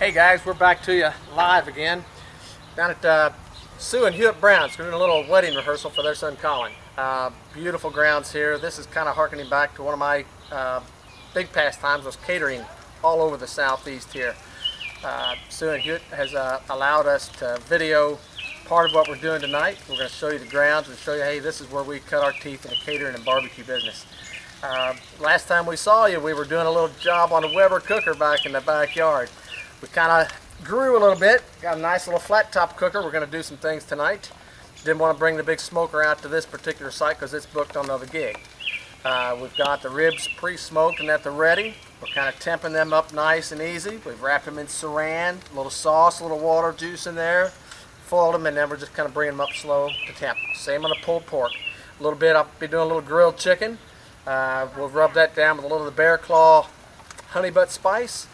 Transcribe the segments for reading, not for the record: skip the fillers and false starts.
Hey guys, we're back to you live again down at Sue and Hewitt Brown's. We're doing a little wedding rehearsal for their son Colin. Beautiful grounds here. This is kind of harkening back to one of my big pastimes, was catering all over the southeast here. Sue and Hewitt has allowed us to video part of what we're doing tonight. We're going to show you the grounds and show you, hey, this is where we cut our teeth in the catering and barbecue business. Last time we saw you, we were doing a little job on a Weber cooker back in the backyard. We kind of grew a little bit, got a nice little flat top cooker. We're going to do some things tonight. Didn't want to bring the big smoker out to this particular site because it's booked on another gig. We've got the ribs pre-smoked and at the ready. We're kind of temping them up nice and easy. We've wrapped them in saran, a little sauce, a little water juice in there, foiled them, and then we're just kind of bringing them up slow to temp. Same on the pulled pork. A little bit, I'll be doing a little grilled chicken. We'll rub that down with a little of the bear claw honey butt spice.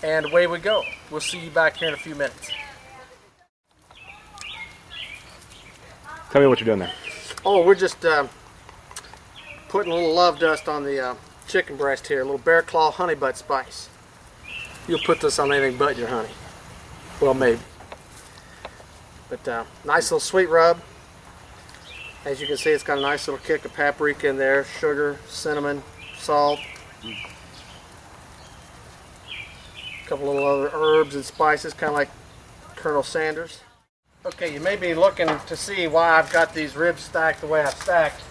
And away we go. We'll see you back here in a few minutes. Tell me what you're doing there. Oh, we're just putting a little love dust on the chicken breast here. A little bear claw honey butt spice. You'll put this on anything but your honey. Well, maybe. But nice little sweet rub. As you can see, it's got a nice little kick of paprika in there. Sugar, cinnamon, salt. A couple little other herbs and spices, kind of like Colonel Sanders. Okay, you may be looking to see why I've got these ribs stacked the way I've stacked.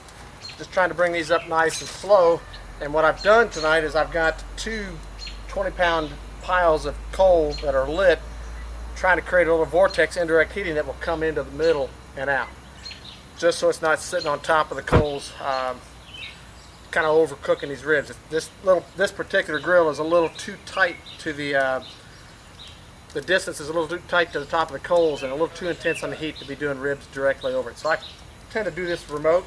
Just trying to bring these up nice and slow. And what I've done tonight is I've got two 20-pound piles of coal that are lit, trying to create a little vortex indirect heating that will come into the middle and out. Just so it's not sitting on top of the coals, kind of overcooking these ribs. This particular grill is a little too tight to the distance is a little too tight to the top of the coals and a little too intense on the heat to be doing ribs directly over it. So I tend to do this remote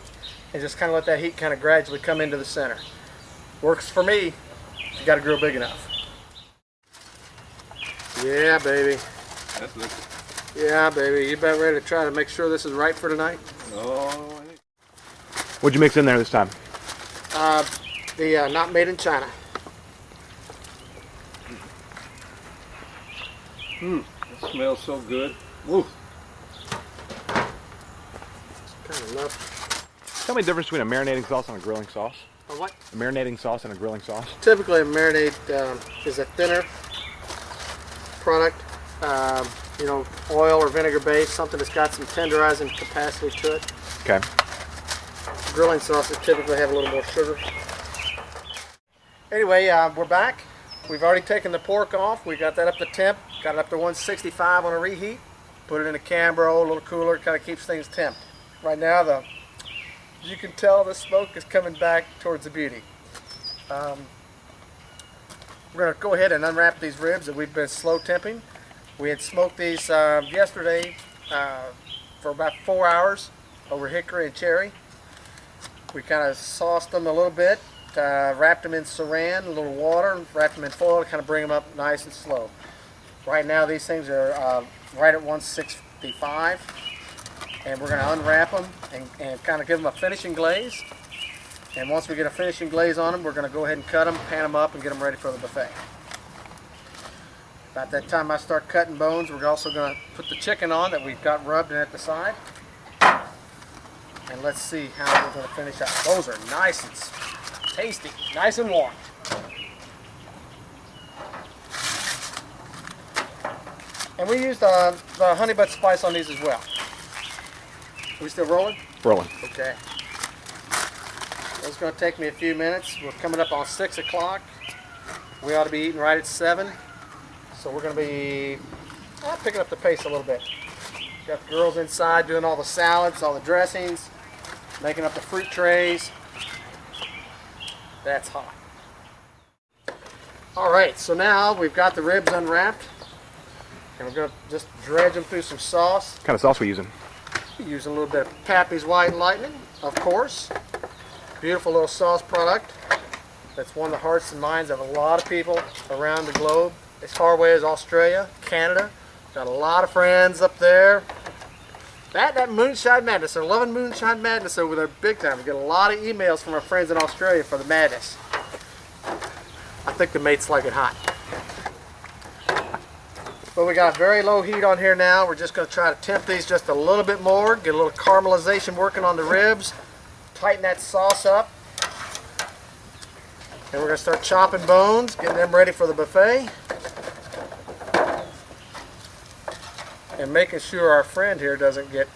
and just kind of let that heat kind of gradually come into the center. Works for me. You got a grill big enough. Yeah, baby. That's liquid. Yeah, baby. You about ready to try to make sure this is right for tonight? Oh. What'd you mix in there this time? Not made in China. It smells so good. Woo. Kind of enough. Tell me the difference between a marinating sauce and a grilling sauce. A what? A marinating sauce and a grilling sauce. Typically, a marinade is a thinner product. You know, oil or vinegar based, something that's got some tenderizing capacity to it. Okay. Grilling sauces typically have a little more sugar. Anyway, we're back. We've already taken the pork off. We got that up to temp. Got it up to 165 on a reheat. Put it in a Cambro, a little cooler. Kind of keeps things temp. Right now, you can tell the smoke is coming back towards the beauty. We're going to go ahead and unwrap these ribs that we've been slow temping. We had smoked these yesterday for about 4 hours over hickory and cherry. We kind of sauced them a little bit, wrapped them in saran, a little water, wrapped them in foil to kind of bring them up nice and slow. Right now these things are right at 165, and we're going to unwrap them and kind of give them a finishing glaze. And once we get a finishing glaze on them, we're going to go ahead and cut them, pan them up, and get them ready for the buffet. About that time I start cutting bones, we're also going to put the chicken on that we've got rubbed in at the side. And let's see how we're going to finish up. Those are nice and tasty, nice and warm. And we used the honey butt spice on these as well. Are we still rolling? Rolling. Okay. It's going to take me a few minutes. We're coming up on 6 o'clock. We ought to be eating right at 7. So we're going to be picking up the pace a little bit. Got the girls inside doing all the salads, all the dressings, making up the fruit trays. That's hot. Alright, so now we've got the ribs unwrapped. And we're going to just dredge them through some sauce. What kind of sauce are we using? We're using a little bit of Pappy's White Lightning, of course. Beautiful little sauce product. That's won the hearts and minds of a lot of people around the globe. As far away as Australia, Canada. Got a lot of friends up there. That Moonshine Madness. They're loving Moonshine Madness over there big time. We get a lot of emails from our friends in Australia for the madness. I think the mates like it hot. But we got very low heat on here now. We're just going to try to temp these just a little bit more, get a little caramelization working on the ribs, tighten that sauce up. And we're going to start chopping bones, getting them ready for the buffet. And making sure our friend here doesn't get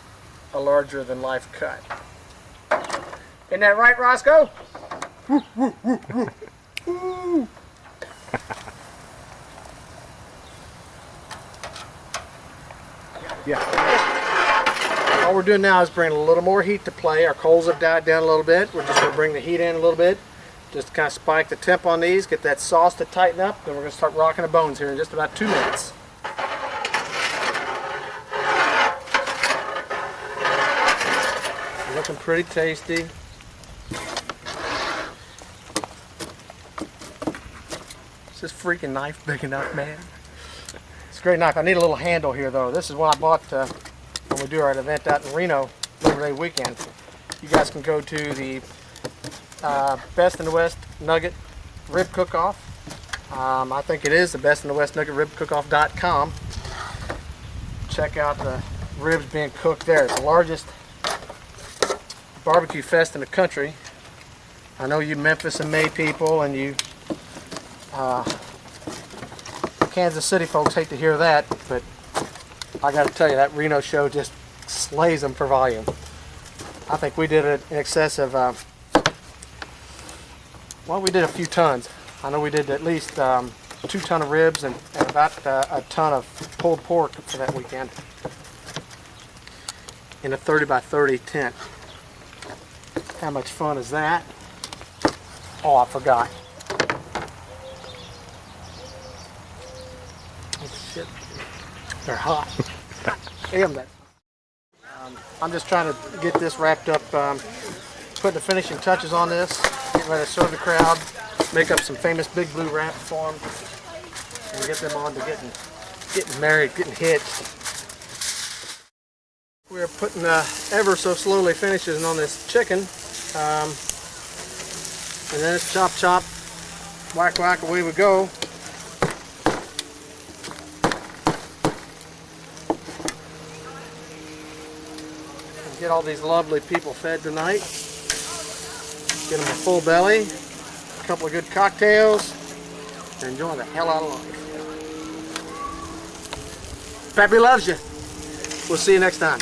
a larger than life cut. Isn't that right, Roscoe? Yeah. All we're doing now is bringing a little more heat to play. Our coals have died down a little bit. We're just going to bring the heat in a little bit. Just to kind of spike the temp on these, get that sauce to tighten up. Then we're going to start rocking the bones here in just about 2 minutes. Looking pretty tasty. Is this freaking knife big enough, man? It's a great knife. I need a little handle here, though. This is one I bought when we do our event out in Reno, Labor Day weekend. You guys can go to the Best in the West Nugget Rib Cook-Off. I think it is the Best in the West Nugget Rib Cook-Off.com. Check out the ribs being cooked there. It's the largest barbecue fest in the country. I know you Memphis and May people and you Kansas City folks hate to hear that, but I got to tell you, that Reno show just slays them for volume. I think we did it in excess of, well, we did a few tons. I know we did at least 2 tons of ribs and about a ton of pulled pork for that weekend in a 30 by 30 tent. How much fun is that? Oh, I forgot. Oh, shit. They're hot. Damn that. I'm just trying to get this wrapped up, putting the finishing touches on this, getting ready to serve the crowd, make up some famous Big Blue wrap for them, and get them on to getting married, getting hitched. We're putting ever so slowly finishes on this chicken. And then it's chop chop, whack whack, away we go. And get all these lovely people fed tonight. Get them a full belly, a couple of good cocktails, and enjoy the hell out of life. Pappy loves you. We'll see you next time.